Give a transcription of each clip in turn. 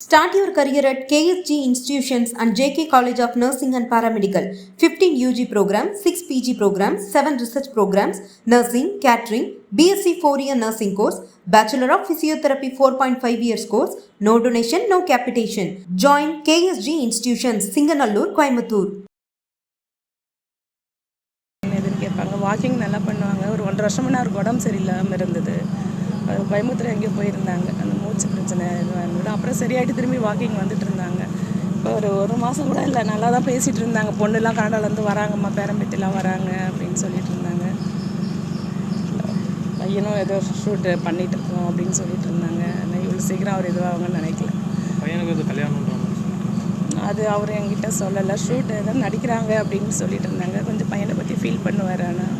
Start your career at KSG Institutions and JK College of Nursing and Paramedical. 15 UG programs, 6 PG programs, 7 research programs, nursing, catering, BSc 4-year nursing course, Bachelor of Physiotherapy 4.5 years course, no donation, no capitation. Join KSG Institutions, Singanallur, Coimbatore. கேட்பாங்க. Walking நல்லா பண்ணுவாங்க. ஒரு 1.5 வருஷமாக அவருக்கு உடம்பு சரியில்லாமல் இருந்தது. கோயம்புத்தூர் எங்கேயோ போயிருந்தாங்க. அந்த மூச்சு பிரச்சனை இதுவாக இருந்தது. அப்புறம் சரியாயிட்டு திரும்பி வாக்கிங் வந்துட்டு இருந்தாங்க. இப்போ ஒரு மாதம் கூட இல்லை, நல்லா தான் பேசிகிட்டு இருந்தாங்க. பொண்ணுலாம் கனடாலேருந்து வராங்கம்மா, பேரம்பேத்திலாம் வராங்க அப்படின்னு சொல்லிட்டு இருந்தாங்க. பையனும் ஏதோ ஷூட்டு பண்ணிகிட்டு இருக்கோம் அப்படின்னு சொல்லிட்டு இருந்தாங்க. ஆனால் இவ்வளோ சீக்கிரம் அவர் இதுவாகுங்கன்னு நினைக்கல. பையனுக்கு அது கல்யாணம் அது அவர் என்கிட்ட சொல்லலை. ஷூட் ஏதோ நடிக்கிறாங்க அப்படின்னு சொல்லிட்டு இருந்தாங்க. கொஞ்சம் பையனை பற்றி ஃபீல் பண்ணுவார். ஆனால்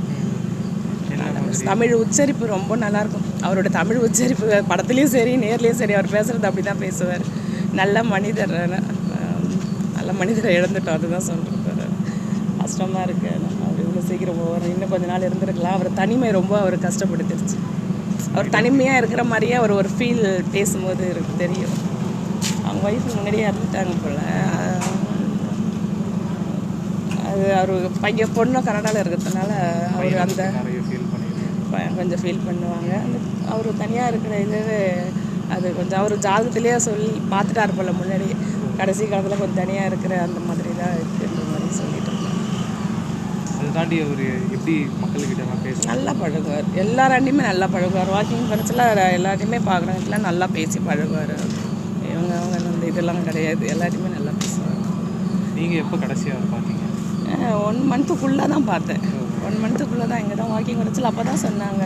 தமிழ் உச்சரிப்பு ரொம்ப நல்லாயிருக்கும். அவரோட தமிழ் உச்சரிப்பு படத்துலேயும் சரி நேர்லேயும் சரி அவர் பேசுகிறது அப்படி தான் பேசுவார். நல்ல மனிதர். நல்ல மனிதரை இழந்துட்டோம், அதுதான் சொல்லிருப்பார். கஷ்டமாக இருக்குது. அவர் இவ்வளோ சீக்கிரம் போவார். இன்னும் கொஞ்ச நாள் இருந்திருக்கலாம். அவர் தனிமை ரொம்ப அவர் கஷ்டப்படுத்திருச்சு. அவர் தனிமையாக இருக்கிற மாதிரியே அவர் ஒரு ஃபீல் பேசும்போது எனக்கு தெரியும். அவங்க ஒய்ஃபு முன்னாடியே இறந்துட்டாங்க போல். அது அவர் பையன் பொண்ணும் கனடாவில் இருக்கிறதுனால அவர் அந்த கொஞ்சம் ஃபீல் பண்ணுவாங்க. அந்த அவர் தனியாக இருக்கிற இது அது கொஞ்சம் அவர் ஜாதகத்திலேயே சொல்லி பார்த்துட்டாரு போல் முன்னாடி. கடைசி காலத்தில் கொஞ்சம் தனியாக இருக்கிற அந்த மாதிரி தான் இருக்குன்ற மாதிரி சொல்லிட்டு இருந்தாங்க. அதை தாண்டி அவர் எப்படி மக்கள்கிட்ட பேச நல்லா பழகுவார். எல்லாராண்டையுமே நல்லா பழகுவார். வாக்கிங் படத்தில் எல்லாத்தையுமே பார்க்குறவங்கலாம் நல்லா பேசி பழகுவார். அவங்க அந்த இதெல்லாம் கிடையாது, எல்லாத்தையுமே நல்லா பேசுவார். நீங்கள் எப்போ கடைசியாக பார்த்தீங்க? 1 மந்த்துக்குள்ளே தான் பார்த்தேன். 1 மந்த்துக்குள்ளே தான் இங்கே தான் வாக்கிங் வரச்சில். அப்போ தான் சொன்னாங்க,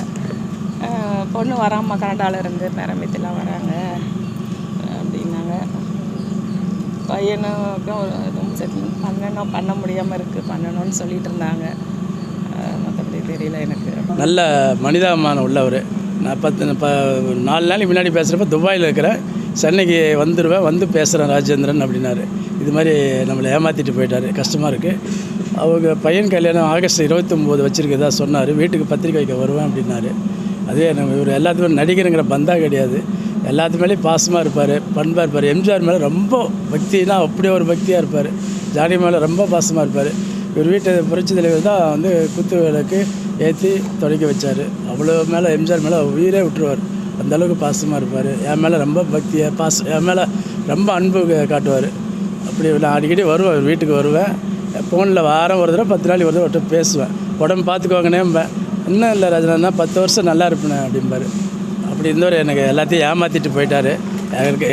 பொண்ணு வராம்மா கனடாவிலேருந்து பேரம்பேத்திலாம் வராங்க அப்படின்னாங்க. பையனுக்கும் ஒரு ரூம் செட்டில் பண்ண முடியாமல் இருக்குது, பண்ணணும்னு சொல்லிட்டு இருந்தாங்க. மற்றபடி தெரியல எனக்கு. நல்ல மனிதாபிமானம் உள்ளவர். நான் 4 நாளைக்கு முன்னாடி பேசுகிறப்ப துபாயில் இருக்கிறேன், சென்னைக்கு வந்துடுவேன், வந்து பேசுகிறேன் ராஜேந்திரன் அப்படின்னாரு. இது மாதிரி நம்மளை ஏமாற்றிட்டு போயிட்டார். கஷ்டமாக இருக்குது. அவங்க பையன் கல்யாணம் ஆகஸ்ட் 29 வச்சுருக்கதா சொன்னார். வீட்டுக்கு பத்திரிக்கை வைக்க வருவேன் அப்படின்னாரு. அதே நம்ம இவர் எல்லாத்துக்குமே நடிகருங்கிற பந்தா கிடையாது. எல்லாத்துமேலேயும் பாசமாக இருப்பார், பண்பாக இருப்பார். எம்ஜிஆர் மேலே ரொம்ப பக்தினா அப்படியே ஒரு பக்தியாக இருப்பார். ஜானி மேலே ரொம்ப பாசமாக இருப்பார். இவர் வீட்டு புரட்சி தலைவர் தான் வந்து குத்து விளக்கு ஏற்றி தொடக்கி வச்சார். அவ்வளோ மேலே எம்ஜிஆர் மேலே உயிரே விட்டுருவார். அந்தளவுக்கு பாசமாக இருப்பார். என் மேலே ரொம்ப பக்தியாக என் மேலே ரொம்ப அன்பு காட்டுவார். அப்படி நான் அடிக்கடி வருவேன், வீட்டுக்கு வருவேன். ஃபோனில் வாரம் ஒரு தடவை 10 நாள் ஒரு தடவை அவர்கிட்ட பேசுவேன். உடம்பு பார்த்துக்குவாங்கன்னேம்பேன். இன்னும் இல்லை ராஜனா, 10 வருஷம் நல்லா இருப்பேன் அப்படிம்பார். அப்படி இருந்தவர் எனக்கு எல்லாத்தையும் ஏமாற்றிட்டு போயிட்டார்.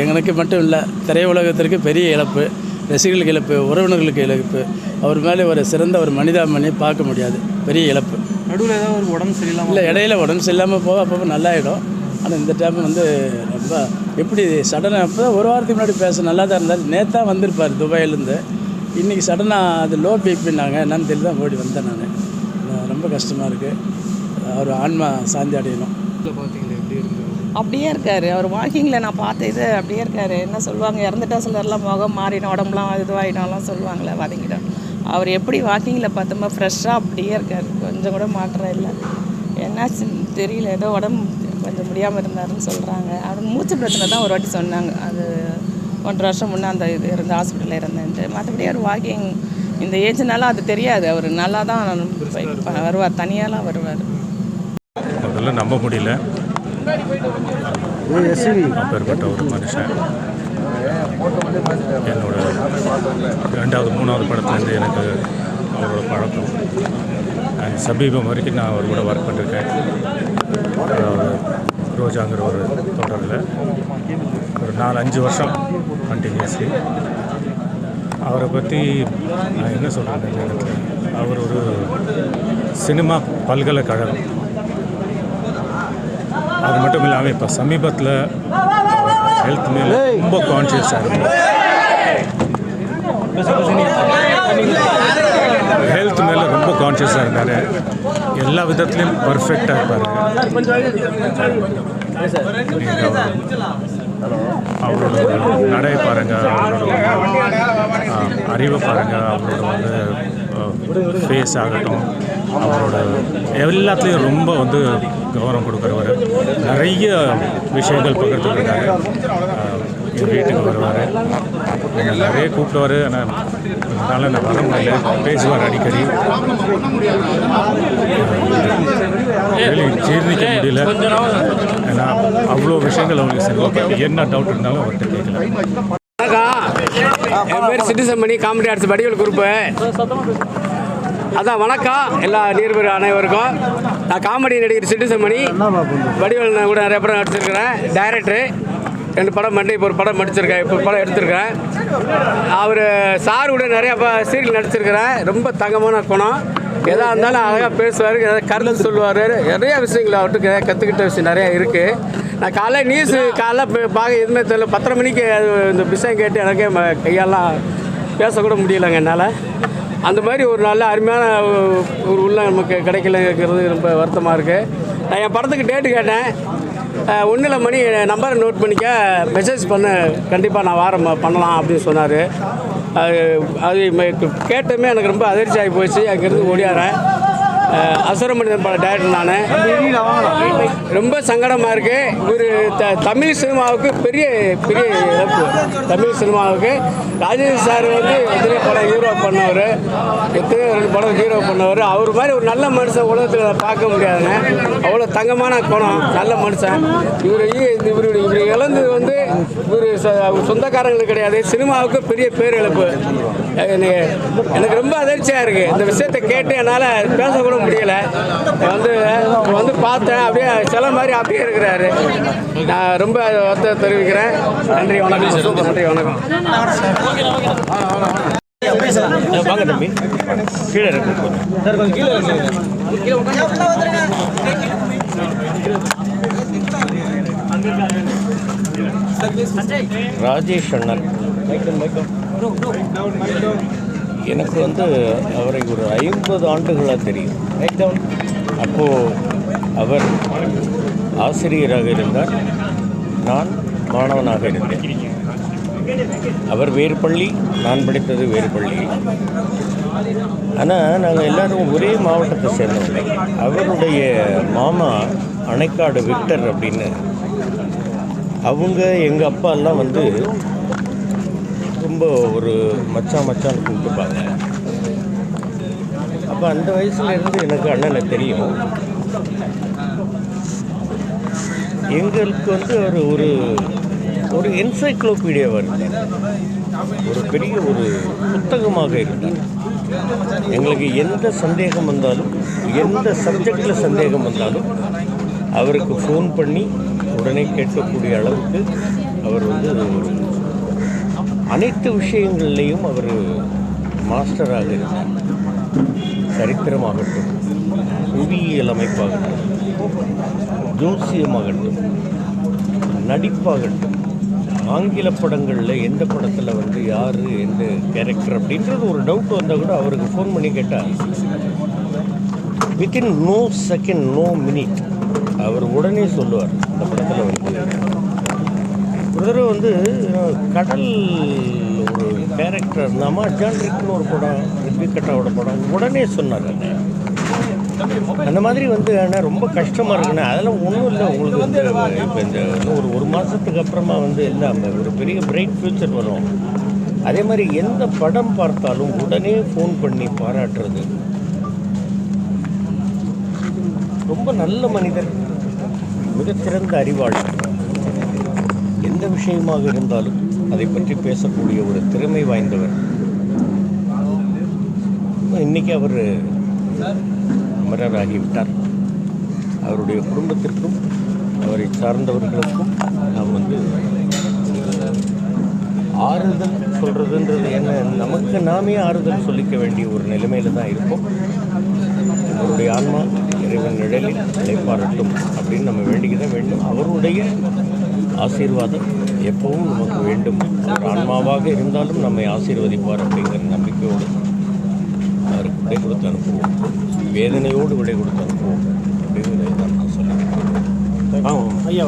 எங்களுக்கு மட்டும் இல்லை, திரையுலகத்திற்கு பெரிய இழப்பு, ரசிகர்களுக்கு இழப்பு, உறவினர்களுக்கு இழப்பு. அவர் மேலே ஒரு சிறந்த ஒரு மனிதாபிமானியை பார்க்க முடியாது. பெரிய இழப்பு. நடுவில் ஏதாவது ஒரு உடம்பு சரியில்லாமல் இல்லை, இடையில உடம்பு சரியில்லாமல் போக அப்பப்போ நல்லாயிடும். ஆனால் இந்த டைம் வந்து ரொம்ப எப்படி சடனாக அப்போ தான் 1 வாரத்துக்கு முன்னாடி பேச நல்லா தான் இருந்தார். நேற்று வந்திருப்பார் துபாயிலேருந்து. இன்றைக்கி சடனாக அது லோ பிபின்னாங்க. என்னன்னு தெரியல தான் ஓடி வந்தேன் நான். ரொம்ப கஷ்டமாக இருக்குது. அவர் ஆன்மா சாந்தி அடையணும். பார்த்தீங்களா எப்படி இருக்குது? அப்படியே இருக்கார். அவர் வாக்கிங்கில் நான் பார்த்த இது அப்படியே இருக்கார். என்ன சொல்லுவாங்க, இறந்துட்டா சிலர்லாம் முகம் மாறிடும், உடம்புலாம் இதுவாகிடும்லாம் சொல்லுவாங்களே, வதங்கிடும். அவர் எப்படி வாக்கிங்கில் பார்த்தோமா ஃப்ரெஷ்ஷாக அப்படியே இருக்கார். கொஞ்சம் கூட மாற்றம் இல்லை. என்னாச்சுன்னு தெரியல, ஏதோ உடம்பு கொஞ்சம் முடியாமல் இருந்தாருன்னு சொல்கிறாங்க. அவர் மூச்சு பிரச்சனை தான் ஒரு வாட்டி சொன்னாங்க. அது 1.5 வருஷம் முன்னே அந்த இது இருந்த ஹாஸ்பிட்டலில் இருந்தேன்ட்டு. மற்றபடி அவர் வாக்கிங் இந்த ஏஜ்னால அது தெரியாது. அவர் நல்லா தான் வருவார், தனியாலாம் வருவார். அதெல்லாம் நம்ப முடியல. அப்பேற்பட்ட ஒரு மனுஷன் என்னோட 2வது 3வது படத்துலேருந்து எனக்கு அவரோட பழக்கம். சமீபம் வரைக்கும் நான் அவர் கூட ஒர்க் பண்ணியிருக்கேன். ரோஜாங்கிற ஒரு தொடரில் ஒரு 4-5 வருஷம் கண்டினியூஸ்லி. அவரை பற்றி நான் என்ன சொல்கிறேன், எனக்கு அவர் ஒரு சினிமா பல்கலைக்கழகம். அது மட்டும் இல்லாமல் இப்போ சமீபத்தில் ஹெல்த் மேலே ரொம்ப கான்ஷியஸாக இருக்கும். ஹெல்த் மேலே ரொம்ப கான்ஷியஸாக இருந்தார். எல்லா விதத்துலேயும் பர்ஃபெக்டாக இருப்பார். அவரோட நடை பாருங்கள், அவரோட அறிவை பாருங்கள், அவரோட வந்து ஃபேஸ் ஆகட்டும், அவரோட எல்லாத்துலேயும் ரொம்ப வந்து கௌரவம் கொடுக்குறவர். நிறைய விஷயங்கள் பகிர்ந்துருக்காரு. என் வீட்டுக்கு வருவார், என்னை நிறைய கூப்பிடுவார். ஆனால் அதனால் நான் வர முடியல. பேசுவார் அடிக்கடி. ஜீர்ணிக்க முடியல. ஏன்னா அவ்வளோ விஷயங்கள் அவங்களுக்கு சரி, என்ன டவுட் இருந்தாலும் அவர்கிட்ட கேட்கல. என் பேர் சிட்டிசன் மணி, காமெடி ஆர்ட்ஸ் வடிவேல் குரூப்பு. அதான் வணக்கம் எல்லா நீர்வரு அனைவருக்கும். நான் காமெடி நடிகர் சிட்டிசன் மணி. வடிவேல் நான் கூட நிறைய படம் நடிச்சிருக்கிறேன். டைரக்டரு 2 படம் பண்ணி இப்போ ஒரு படம் நடிச்சிருக்கேன், இப்போ படம் எடுத்திருக்கிறேன். அவர் சார் கூட நிறையா சீரியல் நடிச்சிருக்கிறேன். ரொம்ப தங்கமான குணம். எதாக இருந்தாலும் அழகாக பேசுவார், கருத்து சொல்லுவார். நிறைய விஷயங்கள் அவர்கிட்ட கற்றுக்கிட்ட விஷயம் நிறையா இருக்குது. நான் காலைல நியூஸ் பார்க்க எதுவுமே தெரியல. 10:30 மணிக்கு இந்த விஷயம் கேட்டு எனக்கே கையெல்லாம் பேசக்கூட முடியலைங்க என்னால். அந்த மாதிரி ஒரு நல்ல அருமையான ஒரு உள்ள நமக்கு கிடைக்கலங்கிறது ரொம்ப வருத்தமாக இருக்குது. நான் என் படத்துக்கு டேட்டு கேட்டேன். 1 மணி நம்பரை நோட் பண்ணிக்க, மெசேஜ் பண்ண, கண்டிப்பாக நான் பண்ணலாம் அப்படின்னு சொன்னார். அது கேட்டமே எனக்கு ரொம்ப அதிர்ச்சி ஆகி போச்சு. அங்கேருந்து ஓடியாரேன். அசுரமணிதன் பட டைரக்டர் நான். ரொம்ப சங்கடமாக இருக்குது. ஒரு தமிழ் சினிமாவுக்கு பெரிய பெரிய இழப்பு. தமிழ் சினிமாவுக்கு ராஜேஷ் சார் வந்து எத்தனை படம் ஹீரோ பண்ணவர், எத்தனை 2 படம் ஹீரோ பண்ணவர். அவர் மாதிரி ஒரு நல்ல மனுஷன் உலகத்தில் பார்க்க முடியாதுங்க. அவ்வளோ தங்கமான குணம், நல்ல மனுஷன். இவர் இழந்தது வந்து இவர் சொந்தக்காரங்களுக்கு கிடையாது, சினிமாவுக்கு பெரிய பேர் இழப்பு. எனக்கு ரொம்ப அதிர்ச்சியாக இருக்குது. இந்த விஷயத்தை கேட்டு என்னால் பேசக்கூட முடியல. வந்து பார்த்தேன், அப்படியே சில மாதிரி அப்படியே இருக்கிறாரு. நான் ரொம்ப வருத்தம் தெரிவிக்கிறேன். நன்றி, வணக்கம். நன்றி, வணக்கம். வாங்க தம்பி, கீழே இருக்கு சார், கொஞ்சம் கீழே ராஜேஷ் அண்ணன் எனக்கு வந்து அவரை ஒரு 50 ஆண்டுகளாக தெரியும். அப்போது அவர் ஆசிரியராக இருந்தார், நான் மாணவனாக இருந்தேன். அவர் வேறு பள்ளி, நான் படித்தது வேறு பள்ளி. ஆனால் நாங்கள் எல்லோரும் ஒரே மாவட்டத்தை சேர்ந்தவங்க. அவருடைய மாமா அணைக்காடு விக்டர் அப்படின்னு, அவங்க எங்கள் அப்பா எல்லாம் வந்து ரொம்ப ஒரு மச்சான்னு கூப்பிட்டுப்பாங்க. அப்போ அந்த வயசுலேருந்து எனக்கு அண்ணனை தெரியும். எங்களுக்கு வந்து அவர் ஒரு என்சைக்ளோபீடியாவாக இருந்தார், ஒரு பெரிய ஒரு புத்தகமாக இருந்தார். எங்களுக்கு எந்த சந்தேகம் வந்தாலும், எந்த சப்ஜெக்டில் சந்தேகம் வந்தாலும் அவருக்கு ஃபோன் பண்ணி உடனே கேட்கக்கூடிய அளவுக்கு அவர் வந்து ஒரு அனைத்து விஷயங்கள்லேயும் அவர் மாஸ்டராக இருந்தார். சரித்திரமாகட்டும், புவியியல் அமைப்பாகட்டும், ஜோசியமாகட்டும், நடிப்பாகட்டும், ஆங்கில படங்களில் எந்த படத்தில் வந்து யார் எந்த கேரக்டர் அப்படின்றது ஒரு டவுட் வந்தால் கூட அவருக்கு ஃபோன் பண்ணி கேட்டால் within no second, no minute அவர் உடனே சொல்லுவார். அந்த படத்தில் வந்து ஒரு தடவை வந்து கடல் ஒரு கேரக்டர் இருந்தாமா, ஜான்ரிக்னு ஒரு படம், ரித்விகட்டாவோட படம், உடனே சொன்னார். அந்த மாதிரி வந்து ஆனால் ரொம்ப கஷ்டமாக இருக்குண்ணே. அதெல்லாம் ஒன்றும் இல்லை. உங்களுக்கு வந்து இப்போ இந்த இன்னும் ஒரு மாதத்துக்கு அப்புறமா வந்து எல்லாம் ஒரு பெரிய பிரைட் ஃப்யூச்சர் வரும். அதே மாதிரி எந்த படம் பார்த்தாலும் உடனே ஃபோன் பண்ணி பாராட்டுறது. ரொம்ப நல்ல மனிதர், மிகச்சிறந்த அறிவாளர். எந்த விஷயமாக இருந்தாலும் அதை பற்றி பேசக்கூடிய ஒரு திறமை வாய்ந்தவர். இன்றைக்கி அவர் அமரராகிவிட்டார். அவருடைய குடும்பத்திற்கும் அவரை சார்ந்தவர்களுக்கும் நாம் வந்து ஆறுதல் சொல்கிறதுன்றது என்ன, நமக்கு நாமே ஆறுதல் சொல்லிக்க வேண்டிய ஒரு நிலைமையில் தான் இருப்போம். அவருடைய ஆன்மா இறைவன் நிழலில் இளைப்பாறட்டும் அப்படின்னு நம்ம வேண்டிக்க தான் வேண்டும். அவருடைய ஆசீர்வாதம் எப்பவும் நமக்கு வேண்டும். அவர் ஆன்மாவாக இருந்தாலும் நம்மை ஆசீர்வதிப்பார் அப்படிங்கிற நம்பிக்கையோடு அவருக்கு விடை கொடுத்து அனுப்புவோம். வேதனையோடு விடை கொடுத்து அனுப்புவோம் அப்படிங்கிறத நான் சொல்லுவேன். ஐயா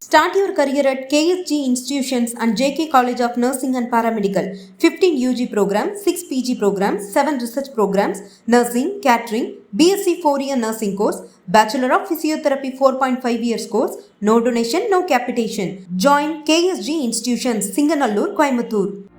Start your career at KSG Institutions and JK College of Nursing and Paramedical. 15 UG programs, 6 PG programs, 7 research programs, nursing, catering, BSc 4-year nursing course, Bachelor of Physiotherapy 4.5 years course, no donation, no capitation. Join KSG Institutions, Singanallur, Coimbatore.